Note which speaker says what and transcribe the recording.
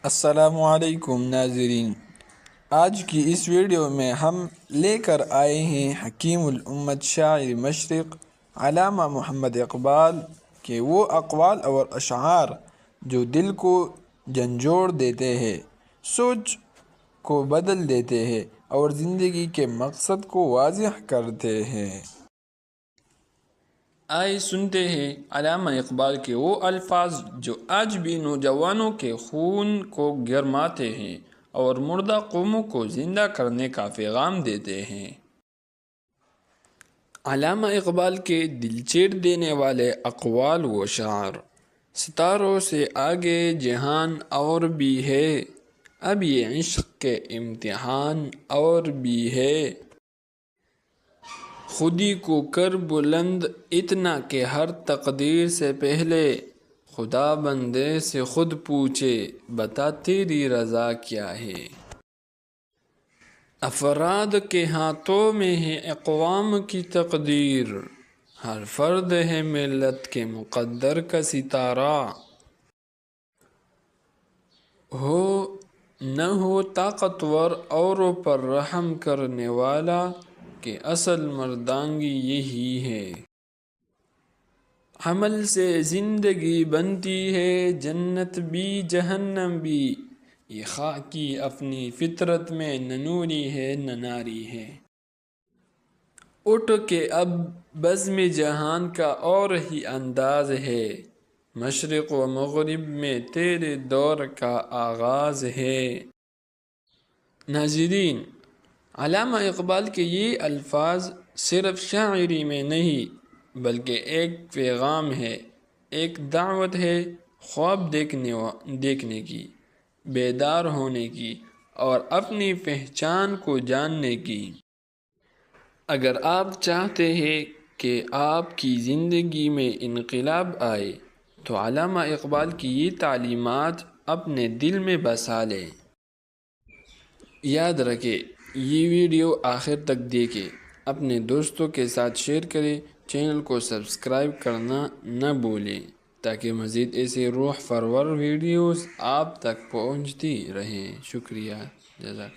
Speaker 1: السلام علیکم ناظرین، آج کی اس ویڈیو میں ہم لے کر آئے ہیں حکیم الامت شاعر مشرق علامہ محمد اقبال کے وہ اقوال اور اشعار جو دل کو جھنجھوڑ دیتے ہیں، سوچ کو بدل دیتے ہیں اور زندگی کے مقصد کو واضح کرتے ہیں۔ آئے سنتے ہیں علامہ اقبال کے وہ الفاظ جو آج بھی نوجوانوں کے خون کو گرماتے ہیں اور مردہ قوموں کو زندہ کرنے کا پیغام دیتے ہیں۔ علامہ اقبال کے دل چیر دینے والے اقوال و اشعار: ستاروں سے آگے جہان اور بھی ہے، اب یہ عشق کے امتحان اور بھی ہے۔ خودی کو کر بلند اتنا کہ ہر تقدیر سے پہلے خدا بندے سے خود پوچھے، بتا تیری رضا کیا ہے۔ افراد کے ہاتھوں میں ہے اقوام کی تقدیر، ہر فرد ہے ملت کے مقدر کا ستارہ۔ ہو نہ ہو طاقتور اوروں پر رحم کرنے والا، کہ اصل مردانگی یہی ہے۔ عمل سے زندگی بنتی ہے جنت بھی جہنم بھی، یہ خاکی اپنی فطرت میں نہ نوری ہے نہ ناری ہے۔ اٹھ کے اب بزم جہان کا اور ہی انداز ہے، مشرق و مغرب میں تیرے دور کا آغاز ہے۔ ناظرین، علامہ اقبال کے یہ الفاظ صرف شاعری میں نہیں بلکہ ایک پیغام ہے، ایک دعوت ہے خواب دیکھنے کی، بیدار ہونے کی اور اپنی پہچان کو جاننے کی۔ اگر آپ چاہتے ہیں کہ آپ کی زندگی میں انقلاب آئے تو علامہ اقبال کی یہ تعلیمات اپنے دل میں بسا لیں۔ یاد رکھیں، یہ ویڈیو آخر تک دیکھیں، اپنے دوستوں کے ساتھ شیئر کریں، چینل کو سبسکرائب کرنا نہ بھولیں تاکہ مزید ایسے روح پرور ویڈیوز آپ تک پہنچتی رہیں۔ شکریہ، جزاک